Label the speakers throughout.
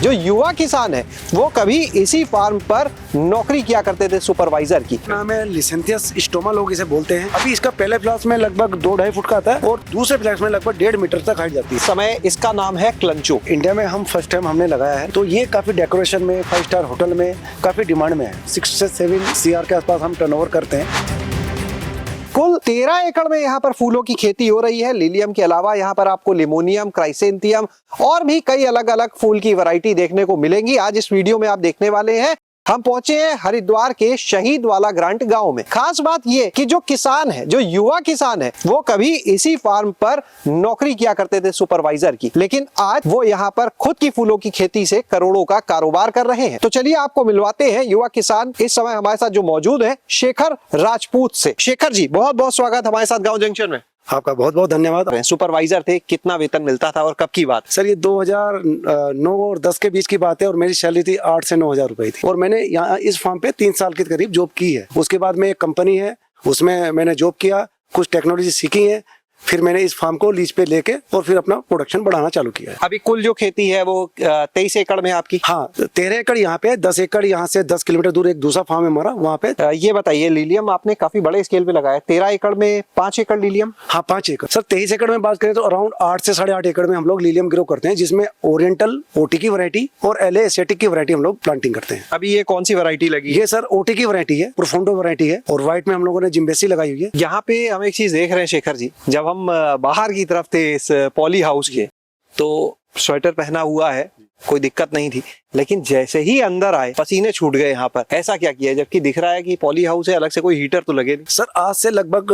Speaker 1: जो युवा किसान है वो कभी इसी फार्म पर नौकरी किया करते थे सुपरवाइजर की।
Speaker 2: नाम है लिसेंथियस स्टोमा, लोग इसे बोलते हैं। अभी इसका पहले फ्लास में लगभग 2-2.5 फुट का आता है और दूसरे फ्लास में लगभग 1.5 मीटर तक हाइट जाती है।
Speaker 1: समय इसका नाम है क्लंचो।
Speaker 2: इंडिया में हम फर्स्ट टाइम हमने लगाया है, तो ये काफी डेकोरेशन में, 5 स्टार होटल में काफी डिमांड में है। 6 से 7 CR के आसपास हम टर्नओवर करते हैं।
Speaker 1: कुल 13 एकड़ में यहाँ पर फूलों की खेती हो रही है। लिलियम के अलावा यहाँ पर आपको लिमोनियम, क्राइसेंथियम और भी कई अलग अलग फूल की वैरायटी देखने को मिलेंगी। आज इस वीडियो में आप देखने वाले हैं। हम पहुंचे हैं हरिद्वार के शहीद वाला ग्रांट गांव में। खास बात ये कि जो किसान है, जो युवा किसान है, वो कभी इसी फार्म पर नौकरी किया करते थे सुपरवाइजर की, लेकिन आज वो यहाँ पर खुद की फूलों की खेती से करोड़ों का कारोबार कर रहे हैं। तो चलिए आपको मिलवाते हैं युवा किसान। इस समय हमारे साथ जो मौजूद है शेखर राजपूत से। शेखर जी, बहुत बहुत स्वागत हमारे साथ गाँव जंक्शन में।
Speaker 2: आपका बहुत बहुत धन्यवाद।
Speaker 1: सुपरवाइजर थे, कितना वेतन मिलता था और कब की बात?
Speaker 2: सर ये 2009 और 10 के बीच की बात है और मेरी सैलरी थी 8 से 9 हजार रुपए थी। और मैंने यहाँ इस फार्म पे 3 साल के करीब जॉब की है। उसके बाद में एक कंपनी है, उसमें मैंने जॉब किया, कुछ टेक्नोलॉजी सीखी है, फिर मैंने इस फार्म को लीज पे लेके और फिर अपना प्रोडक्शन बढ़ाना चालू किया है।
Speaker 1: अभी कुल जो खेती है वो 23 एकड़ में आपकी?
Speaker 2: हाँ, 13 एकड़ यहाँ पे, 10 एकड़ यहाँ से 10 किलोमीटर दूर एक दूसरा फार्म है हमारा, वहाँ पे।
Speaker 1: ये बताइए, लिलियम आपने काफी बड़े स्केल पे लगाया, 13 एकड़ में 5 एकड़ लिलियम?
Speaker 2: हाँ, 5 एकड़। सर 23 एकड़ में बात करें तो अराउंड 8 से 8.5 एकड़ में हम लोग लिलियम ग्रो करते हैं, जिसमें ओरिएंटल ओटी की वैरायटी और LA एस्थेटिक की वैरायटी हम लोग प्लांटिंग करते हैं।
Speaker 1: अभी ये कौन सी वैरायटी लगी?
Speaker 2: ये सर ओटी की वैरायटी है, प्रोफोंडो वैरायटी है और व्हाइट में हम लोगों ने जिम्बेसी लगाई हुई है।
Speaker 1: यहाँ पे हम एक चीज देख रहे हैं शेखर जी, जब हम बाहर की तरफ थे इस पॉली हाउस के, तो स्वेटर पहना हुआ है, कोई दिक्कत नहीं थी, लेकिन जैसे ही अंदर आए पसीने छूट गए यहाँ पर। ऐसा क्या किया, जबकि दिख रहा है कि पॉली हाउस है, अलग से कोई हीटर तो लगे नहीं?
Speaker 2: सर आज से लगभग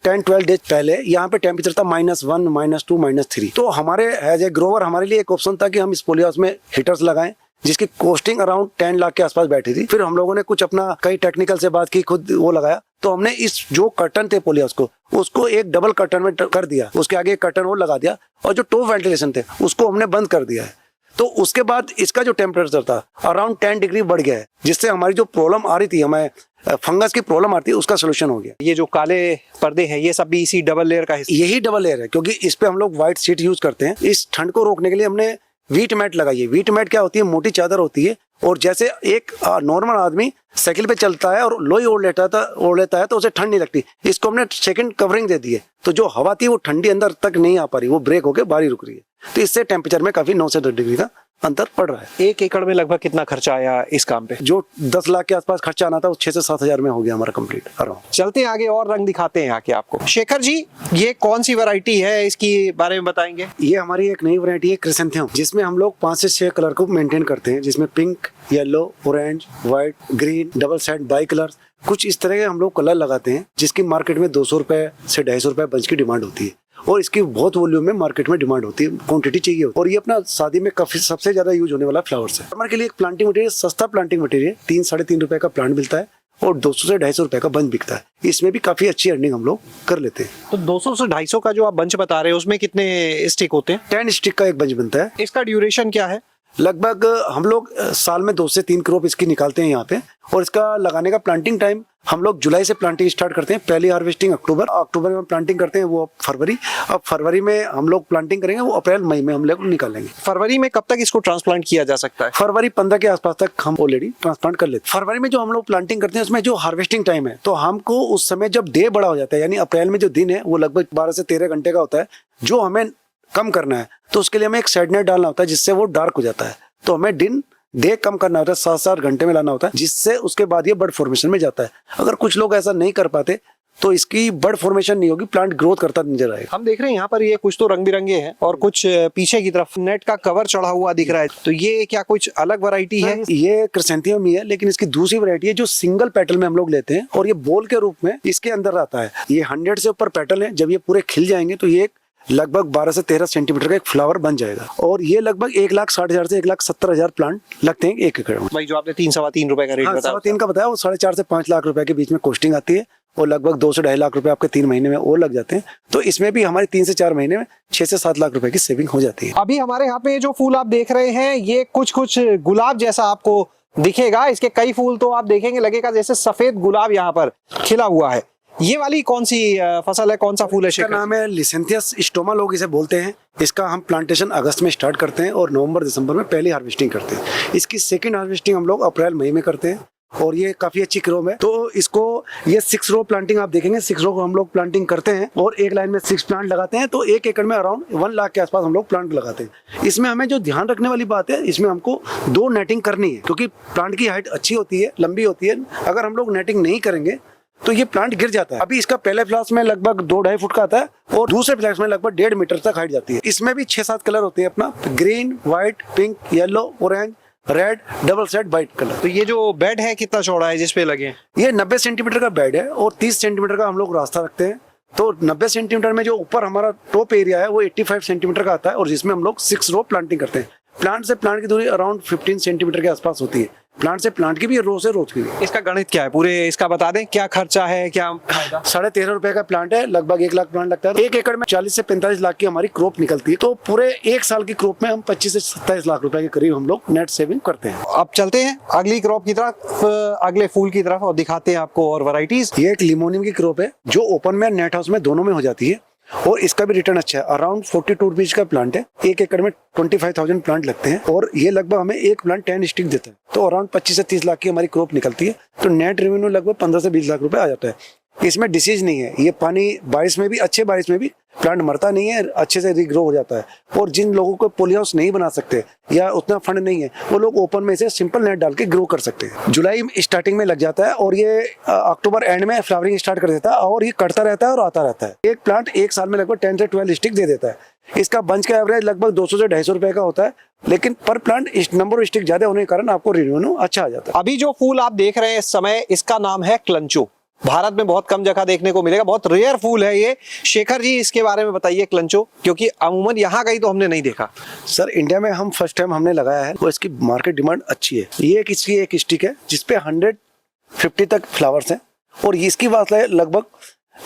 Speaker 2: 10-12 डेज पहले यहाँ पे टेम्परेचर था -1, -2, -3। तो हमारे एज ए ग्रोवर हमारे लिए एक ऑप्शन था कि हम इस पॉली हाउस में हीटर्स लगाएं, जिसकी कॉस्टिंग अराउंड 10 लाख के आसपास बैठी थी। फिर हम लोगों ने कुछ अपना कई टेक्निकल से बात की, खुद वो लगाया, तो हमने इस जो कर्टन थे पॉली हाउस को, उसको एक डबल कर्टन में कर दिया, उसके आगे एक कर्टन और लगा दिया और जो टॉप वेंटिलेशन थे उसको हमने बंद कर दिया है। तो उसके बाद इसका जो टेम्परेचर था अराउंड 10 डिग्री बढ़ गया है, जिससे हमारी जो प्रॉब्लम आ रही थी, हमें फंगस की प्रॉब्लम आती है, उसका सोल्यूशन हो गया।
Speaker 1: ये जो काले पर्दे हैं ये सब भी इसी डबल लेयर का हिस्सा?
Speaker 2: यही डबल लेयर है, क्योंकि इस पे हम लोग व्हाइट शीट यूज करते हैं। इस ठंड को रोकने के लिए हमने वीट मैट लगाई है। वीट मैट क्या होती है? मोटी चादर होती है, और जैसे एक नॉर्मल आदमी साइकिल पे चलता है और लोई ओढ़ लेता है तो उसे ठंड नहीं लगती। इसको हमने सेकंड कवरिंग दे दी है, तो जो हवा थी वो ठंडी अंदर तक नहीं आ पा रही, वो ब्रेक होकर बाहर रुक रही है। तो इससे टेम्परेचर में काफी 9 से 10 डिग्री का अंतर पड़ रहा है।
Speaker 1: 1 एकड़ में लगभग कितना खर्चा आया इस काम पे?
Speaker 2: जो 10 लाख के आसपास खर्चा आना था, वो 6 से 7 हजार में हो गया हमारा कंप्लीट अराउंड।
Speaker 1: चलते आगे और रंग दिखाते हैं आके आपको। शेखर जी, ये कौन सी वैरायटी है, इसकी बारे में बताएंगे?
Speaker 2: ये हमारी एक नई वैरायटी है क्रिसेंथियम, जिसमें हम लोग 5 से 6 कलर को मेंटेन करते हैं, जिसमें pink, yellow, orange, white, green, double side, by colour, कुछ इस तरह के हम लोग कलर लगाते हैं, जिसकी मार्केट में 200 रुपए से 250 रुपए बंच की डिमांड होती है। और इसकी बहुत वॉल्यूम में मार्केट में डिमांड होती है, क्वांटिटी चाहिए। और ये अपना शादी में काफी सबसे ज्यादा यूज होने वाला फ्लावर्स है। हमारे के लिए एक प्लांटिंग मटेरियल, सस्ता प्लांटिंग मटेरियल 3-3.5 रुपए का प्लांट मिलता है और 200 से 250 रुपए का बंच बिकता है। इसमें भी काफी अच्छी अर्निंग हम लोग कर लेते हैं।
Speaker 1: तो 200 से 250 का जो आप बंच बता रहे हैं, उसमें कितने स्टिक होते हैं?
Speaker 2: 10 स्टिक का एक बंच बनता है।
Speaker 1: इसका ड्यूरेशन क्या है?
Speaker 2: लगभग हम लोग साल में 2 से 3 क्रॉप इसकी निकालते हैं यहाँ पे। और इसका लगाने का प्लांटिंग टाइम हम लोग जुलाई से प्लांटिंग स्टार्ट करते हैं। पहली हार्वेस्टिंग अक्टूबर में प्लांटिंग करते हैं, वो फरवरी। अब फरवरी में हम लोग प्लांटिंग करेंगे, वो अप्रैल मई में हम लोग निकालेंगे।
Speaker 1: फरवरी में कब तक इसको ट्रांसप्लांट किया जा सकता है?
Speaker 2: फरवरी 15 के आसपास तक हम ऑलरेडी ट्रांसप्लांट कर लेते हैं। फरवरी में जो हम लोग प्लांटिंग करते हैं उसमें जो हार्वेस्टिंग टाइम है, तो हमको उस समय जब डे बड़ा हो जाता है, यानी अप्रैल में जो दिन है वो लगभग 12 से 13 घंटे का होता है, जो हमें कम करना है, तो उसके लिए हमें एक साइड नेट डालना होता है, जिससे वो डार्क हो जाता है। तो हमें डे कम करना होता है, 7-7 घंटे में लाना होता है, जिससे उसके बाद ये बर्ड फॉर्मेशन में जाता है। अगर कुछ लोग ऐसा नहीं कर पाते तो इसकी बर्ड फॉर्मेशन नहीं होगी, प्लांट ग्रोथ करता नजर आएगा।
Speaker 1: हम देख रहे हैं यहाँ पर ये कुछ तो रंग बिरंगे हैं और कुछ पीछे की तरफ नेट का कवर चढ़ा हुआ दिख रहा है, तो ये क्या कुछ अलग वैरायटी है?
Speaker 2: ये क्रिसेंथियम ही है, लेकिन इसकी दूसरी वैरायटी है जो सिंगल पेटल में हम लोग लेते हैं और ये बॉल के रूप में इसके अंदर आता है। ये 100 से ऊपर पेटल है। जब ये पूरे खिल जाएंगे तो ये लगभग 12 से 13 सेंटीमीटर का एक फ्लावर बन जाएगा। और ये लगभग 1,60,000 से 1,70,000 प्लांट लगते हैं 1 एकड़ में।
Speaker 1: भाई जो आपने 3-3.25 रुपए का रेट बताया,
Speaker 2: 3.25 का बताया, वो 4.5 से 5 लाख रुपए के बीच में कॉस्टिंग आती है और लगभग 2 से 2.5 लाख रुपए आपके 3 महीने में और लग जाते हैं। तो इसमें भी हमारे 3 से 4 महीने में 6 से 7 लाख रुपए की सेविंग हो जाती है।
Speaker 1: अभी हमारे यहाँ पे जो फूल आप देख रहे हैं ये कुछ गुलाब जैसा आपको दिखेगा। इसके कई फूल तो आप देखेंगे लगेगा जैसे सफेद गुलाब यहाँ पर खिला हुआ है। ये वाली कौन सी फसल है, कौन सा फूल है
Speaker 2: इसका
Speaker 1: शेखर?
Speaker 2: नाम है लिसेंथियस स्टोमा, लोग इसे बोलते हैं। इसका हम प्लांटेशन अगस्त में स्टार्ट करते हैं और नवंबर दिसंबर में पहली हार्वेस्टिंग करते हैं। इसकी सेकंड हार्वेस्टिंग हम लोग अप्रैल मई में करते हैं और ये काफी अच्छी क्रॉप है। तो इसको ये 6 रो प्लांटिंग आप देखेंगे, 6 रो को हम लोग प्लांटिंग करते हैं और एक लाइन में 6 प्लांट लगाते हैं। तो 1 एकड़ में अराउंड 1 लाख के आसपास हम लोग प्लांट लगाते हैं। इसमें हमें जो ध्यान रखने वाली बात है, इसमें हमको 2 नेटिंग करनी है, क्योंकि प्लांट की हाइट अच्छी होती है, लंबी होती है। अगर हम लोग नेटिंग नहीं करेंगे तो ये प्लांट गिर जाता है। अभी इसका पहले फ्लास में लगभग 2-2.5 फुट का आता है और दूसरे फ्लास में लगभग 1.5 मीटर तक हाइट जाती है। इसमें भी 6-7 कलर होते हैं अपना, green, white, pink, yellow, orange, red, double set white colour.
Speaker 1: तो ये जो बेड है कितना चौड़ा है जिसपे लगे हैं?
Speaker 2: ये 90 सेंटीमीटर का बेड है और 30 सेंटीमीटर का हम लोग रास्ता रखते हैं। तो 90 सेंटीमीटर में जो ऊपर हमारा टॉप एरिया है वो 85 सेंटीमीटर का आता है और जिसमें हम लोग 6 रो प्लांटिंग करते हैं। प्लांट से प्लांट की दूरी अराउंड 15 सेंटीमीटर के आसपास होती है। प्लांट से प्लांट की भी, रो से रो की भी।
Speaker 1: इसका गणित क्या है पूरे, इसका बता दें, क्या खर्चा है, क्या फायदा?
Speaker 2: 13.5 रुपए का प्लांट है, लगभग 1 लाख प्लांट लगता है। 1 एकड़ में 40 से 45 लाख की हमारी क्रॉप निकलती है। तो पूरे 1 साल की क्रॉप में हम 25 से 27 लाख रुपए के करीब हम लोग नेट सेविंग करते हैं।
Speaker 1: अब चलते हैं अगली क्रॉप की तरफ, अगले फूल की तरफ, और दिखाते हैं आपको और वैरायटीज।
Speaker 2: ये एक लिमोनियम की क्रॉप है जो ओपन में, नेट हाउस में, दोनों में हो जाती है और इसका भी रिटर्न अच्छा है। अराउंड 42 रुपीज का प्लांट है। 1 एकड़ में 25,000 प्लांट लगते हैं और ये लगभग हमें एक प्लांट 10 स्टिक देता है। तो अराउंड 25 से 30 लाख की हमारी क्रॉप निकलती है। तो नेट रेवेन्यू लगभग 15 से 20 लाख रुपए आ जाता है। इसमें डिसीज नहीं है, ये पानी बारिश में भी, अच्छे बारिश में भी प्लांट मरता नहीं है, अच्छे से रीग्रो हो जाता है। और जिन लोगों को पॉली हाउस नहीं बना सकते या उतना फंड नहीं है, वो लोग ओपन में से सिंपल नेट डाल के ग्रो कर सकते हैं। जुलाई स्टार्टिंग में लग जाता है और ये अक्टूबर एंड में फ्लावरिंग स्टार्ट कर देता है और ये कटता रहता है और आता रहता है। एक प्लांट 1 साल में लगभग 10 से 12 स्टिक दे देता है। इसका बंच का एवरेज लगभग 200 से 250 रुपए का होता है, लेकिन पर प्लांट नंबर ऑफ स्टिक ज्यादा होने के कारण आपको रेवेन्यू अच्छा आ जाता है।
Speaker 1: अभी जो फूल आप देख रहे हैं इस समय, इसका नाम है क्लंचो। भारत में बहुत कम जगह देखने को मिलेगा, बहुत रेयर फूल है ये। शेखर जी, इसके बारे में बताइए क्लंचो, क्योंकि अमूमन यहाँ कहीं तो हमने नहीं देखा।
Speaker 2: सर, इंडिया में हम फर्स्ट टाइम हमने लगाया है और इसकी मार्केट डिमांड अच्छी है। ये इसकी एक स्टिक है जिसपे 150 तक फ्लावर्स हैं और इसकी बात है लगभग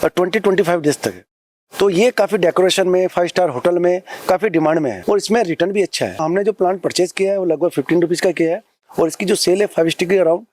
Speaker 2: 20-25 डेज तक है। तो ये काफी डेकोरेशन में, 5 स्टार होटल में काफी डिमांड में है और इसमें रिटर्न भी अच्छा है। हमने जो प्लांट परचेज किया है वो लगभग 15 रुपीज का किया है और इसकी जो सेल है 5 स्टिक की अराउंड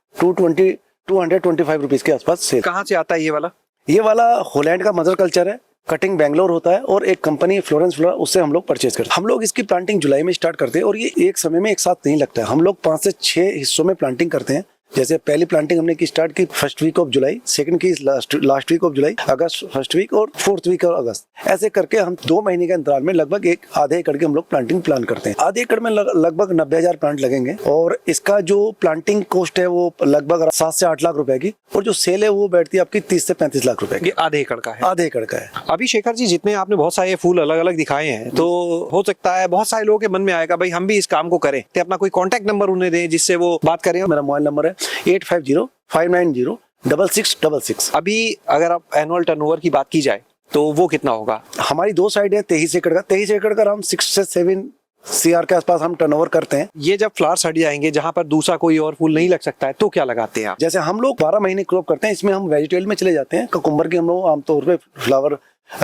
Speaker 2: 225 रुपीज के आसपास सेल।
Speaker 1: कहाँ से आता है ये वाला?
Speaker 2: ये वाला हॉलैंड का मदर कल्चर है, कटिंग बेंगलोर होता है और एक कंपनी फ्लोरेंस फ्लोरा, उससे हम लोग परचेज करते हैं। हम लोग इसकी प्लांटिंग जुलाई में स्टार्ट करते हैं और ये एक समय में एक साथ नहीं लगता है। हम लोग 5 से 6 हिस्सों में प्लांटिंग करते हैं। जैसे पहली प्लांटिंग हमने की स्टार्ट की first week of July, second की लास्ट वीक ऑफ जुलाई, अगस्त फर्स्ट वीक और फोर्थ वीक ऑफ अगस्त। ऐसे करके हम 2 महीने के अंतराल में लगभग एक आधे एकड़ की हम लोग प्लांटिंग प्लान करते हैं। आधे एकड़ में लगभग 90,000 प्लांट लगेंगे और इसका जो प्लांटिंग कॉस्ट है वो लगभग 7 से 8 लाख रुपए की और जो सेल है वो बैठती है आपकी 30 से 35 लाख रुपए की।
Speaker 1: ये आधे एकड़ का है?
Speaker 2: आधे एकड़ का है।
Speaker 1: अभी शेखर जी, जितने आपने बहुत सारे फूल अलग अलग दिखाए हैं, तो हो सकता है बहुत सारे लोगों के मन में आएगा भाई हम भी इस काम को करें, तो अपना कोई कॉन्टैक्ट नंबर उन्हें दें जिससे वो बात करें।
Speaker 2: मेरा मोबाइल नंबर है 8505906666।
Speaker 1: अभी अगर आप एनुअल टर्नओवर की बात की जाए तो वो कितना होगा?
Speaker 2: हमारी 2 साइड है 23 एकड़ का। 23 एकड़ का अराउंड 6 से 7 CR के आसपास हम टर्नओवर करते हैं।
Speaker 1: ये जब फ्लावर्स हट जाएंगे, जहाँ पर दूसरा कोई और फूल नहीं लग सकता है, तो क्या लगाते हैं आप?
Speaker 2: जैसे हम लोग 12 महीने क्रॉप करते हैं, इसमें हम वेजिटेबल में चले जाते हैं। कुकुम्बर की हम लोग आमतौर पे फ्लावर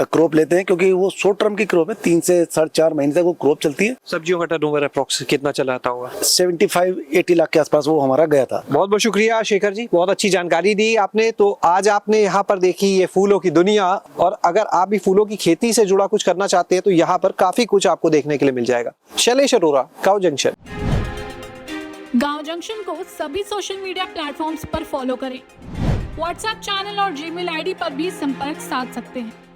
Speaker 2: क्रॉप लेते हैं क्योंकि वो शॉर्ट टर्म की क्रॉप है, 3 से 4.5 महीने तक वो क्रॉप चलती है।
Speaker 1: सब्जियों का टर्नओवर अप्रोक्स कितना चलाता होगा?
Speaker 2: 75-80 लाख के आसपास वो हमारा गया था।
Speaker 1: बहुत बहुत शुक्रिया शेखर जी, बहुत अच्छी जानकारी दी आपने। तो आज आपने यहाँ पर देखी ये फूलों की दुनिया, और अगर आप भी फूलों की खेती से जुड़ा कुछ करना चाहते हैं तो यहाँ पर काफी कुछ आपको देखने के लिए मिल जाएगा। शैलेश अरोरा, गांव जंक्शन।
Speaker 3: गांव जंक्शन को सभी सोशल मीडिया प्लेटफॉर्म्स पर फॉलो करें। व्हाट्सएप चैनल और जीमेल आईडी पर भी संपर्क साध सकते हैं।